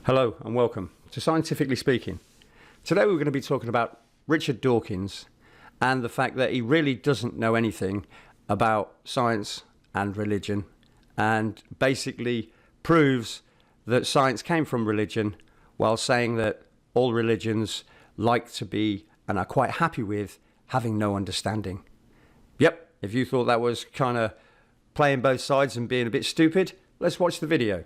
Hello and welcome to Scientifically Speaking. Today we're going to be talking about Richard Dawkins and the fact that he really doesn't know anything about science and religion, and basically proves that science came from religion while saying that all religions like to be and are quite happy with having no understanding. Yep, if you thought that was kind of playing both sides and being a bit stupid, let's watch the video.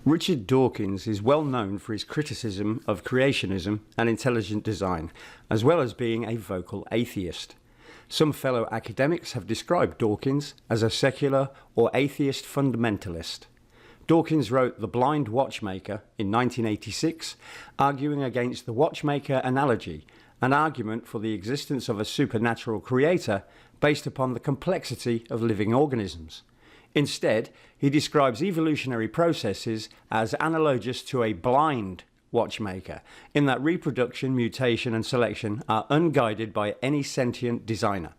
Richard Dawkins is well known for his criticism of creationism and intelligent design, as well as being a vocal atheist. Some fellow academics have described Dawkins as a secular or atheist fundamentalist. Dawkins wrote The Blind Watchmaker in 1986, arguing against the watchmaker analogy, an argument for the existence of a supernatural creator based upon the complexity of living organisms. Instead, he describes evolutionary processes as analogous to a blind watchmaker, in that reproduction, mutation and selection are unguided by any sentient designer.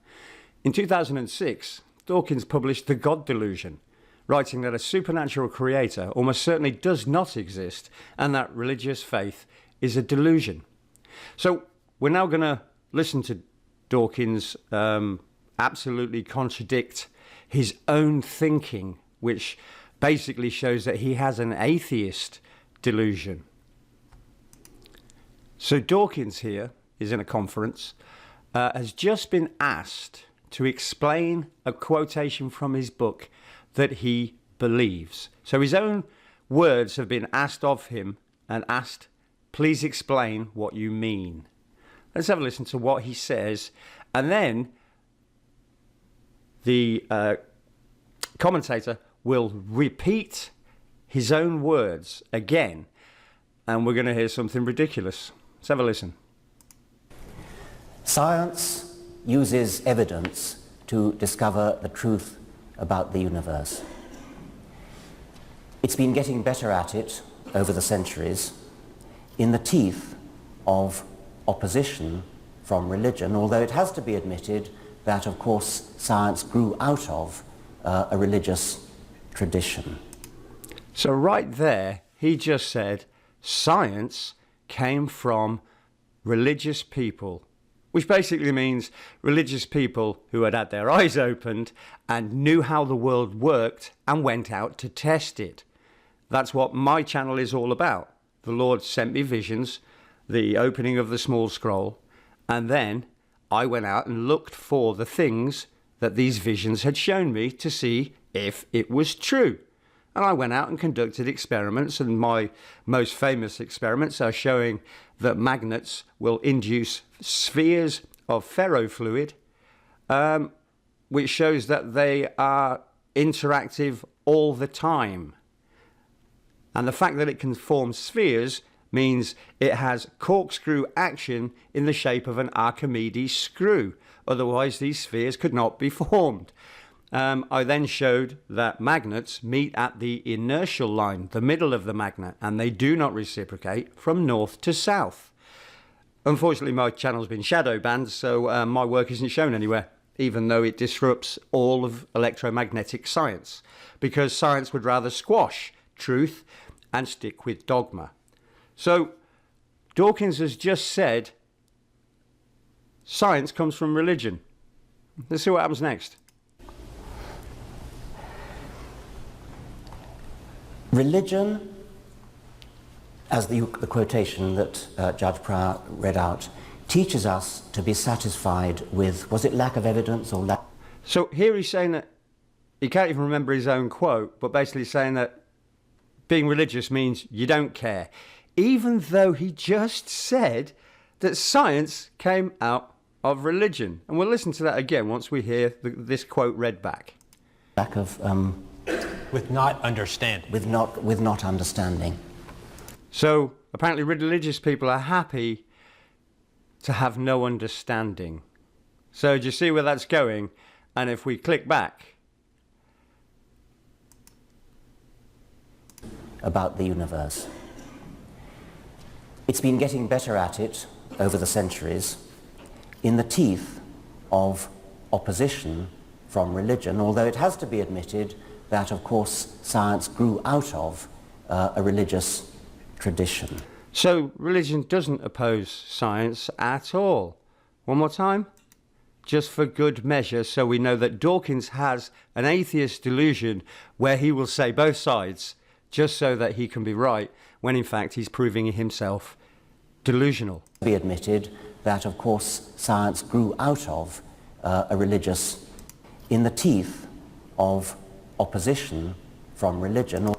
In 2006, Dawkins published The God Delusion, writing that a supernatural creator almost certainly does not exist and that religious faith is a delusion. So we're now going to listen to Dawkins absolutely contradict his own thinking, which basically shows that he has an atheist delusion. So Dawkins here is in a conference, has just been asked to explain a quotation from his book that he believes. So his own words have been asked of him and asked, please explain what you mean. Let's have a listen to what he says, and then the commentator will repeat his own words again, and we're going to hear something ridiculous. Let's have a listen. Science uses evidence to discover the truth about the universe. It's been getting better at it over the centuries in the teeth of opposition from religion, although it has to be admitted that, of course, science grew out of a religious tradition. So right there, he just said science came from religious people, which basically means religious people who had had their eyes opened and knew how the world worked and went out to test it. That's what my channel is all about. The Lord sent me visions, the opening of the small scroll, and then I went out and looked for the things that these visions had shown me to see if it was true. And I went out and conducted experiments, and my most famous experiments are showing that magnets will induce spheres of ferrofluid, which shows that they are interactive all the time. And the fact that it can form spheres means it has corkscrew action in the shape of an Archimedes screw. Otherwise, these spheres could not be formed. I then showed that magnets meet at the inertial line, the middle of the magnet, and they do not reciprocate from north to south. Unfortunately, my channel's been shadow banned, so my work isn't shown anywhere, even though it disrupts all of electromagnetic science, because science would rather squash truth and stick with dogma. So Dawkins has just said science comes from religion. Let's see what happens next. Religion, as the quotation that Judge Pryor read out, teaches us to be satisfied with, was it lack of evidence or lack? So here he's saying that he can't even remember his own quote, but basically saying that being religious means you don't care, even though he just said that science came out of religion. And we'll listen to that again once we hear this quote read back. Lack of with not understanding. with not understanding. So apparently religious people are happy to have no understanding. So do you see where that's going? And if we click back About the universe. It's been getting better at it over the centuries in the teeth of opposition from religion, although it has to be admitted that, of course, science grew out of a religious tradition. So religion doesn't oppose science at all. One more time, just for good measure, so we know that Dawkins has an atheist delusion where he will say both sides just so that he can be right, when in fact he's proving himself delusional. Be admitted that, of course, science grew out of a religious, in the teeth of opposition from religion.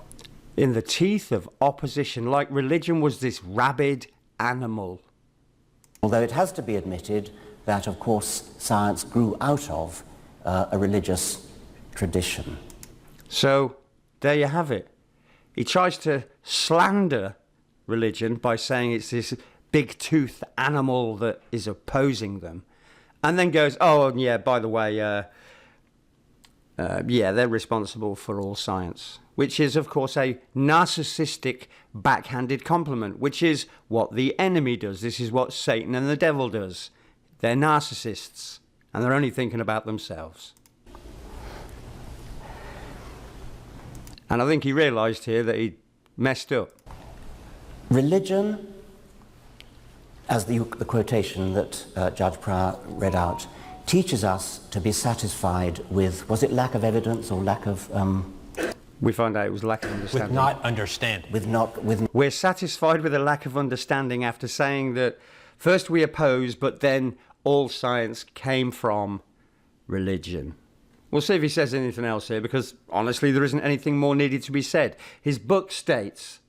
In the teeth of opposition, like religion was this rabid animal. Although it has to be admitted that, of course, science grew out of a religious tradition. So there you have it. He tries to slander religion by saying it's this big-toothed animal that is opposing them, and then goes, oh, yeah, by the way, yeah, they're responsible for all science, which is, of course, a narcissistic, backhanded compliment, which is what the enemy does. This is what Satan and the devil does. They're narcissists, and they're only thinking about themselves. And I think he realised here that he messed up. Religion, as the quotation that Judge Pryor read out, teaches us to be satisfied with, was it lack of evidence or lack of... We find out it was lack of understanding. With not understanding. We're satisfied with a lack of understanding after saying that first we oppose, but then all science came from religion. We'll see if he says anything else here, because honestly there isn't anything more needed to be said. His book states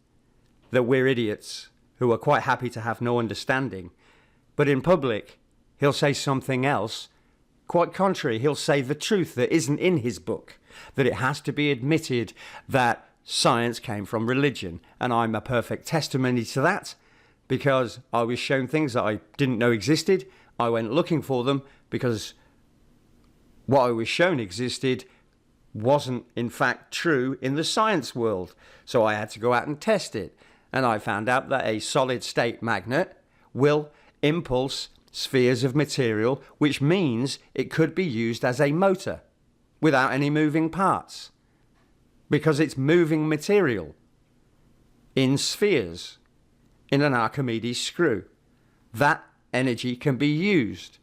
that we're idiots who are quite happy to have no understanding, but in public he'll say something else. Quite contrary, he'll say the truth that isn't in his book, that it has to be admitted that science came from religion. And I'm a perfect testimony to that, because I was shown things that I didn't know existed. I went looking for them because what I was shown existed wasn't in fact true in the science world. So I had to go out and test it. And I found out that a solid state magnet will impulse spheres of material, which means it could be used as a motor without any moving parts, because it's moving material in spheres in an Archimedes screw. That energy can be used.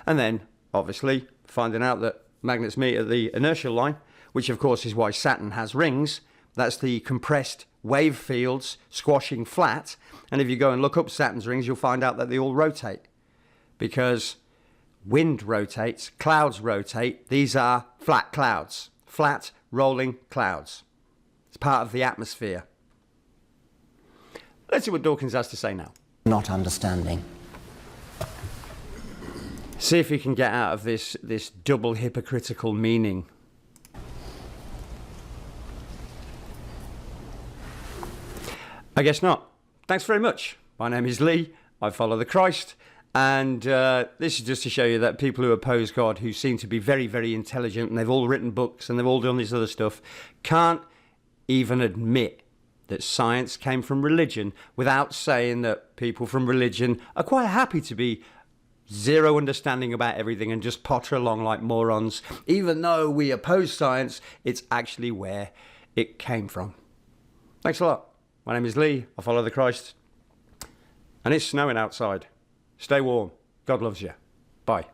And then, obviously, finding out that magnets meet at the inertial line, which of course is why Saturn has rings. That's the compressed wave fields squashing flat. And if you go and look up Saturn's rings, you'll find out that they all rotate, because wind rotates, clouds rotate. These are flat clouds, flat rolling clouds. It's part of the atmosphere. Let's see what Dawkins has to say now. Not understanding. See if he can get out of this double hypocritical meaning. I guess not. Thanks very much. My name is Lee. I follow the Christ. And this is just to show you that people who oppose God, who seem to be very, very intelligent, and they've all written books and they've all done this other stuff, can't even admit that science came from religion without saying that people from religion are quite happy to be zero understanding about everything and just potter along like morons. Even though we oppose science, it's actually where it came from. Thanks a lot. My name is Lee. I follow the Christ. And it's snowing outside. Stay warm. God loves you. Bye.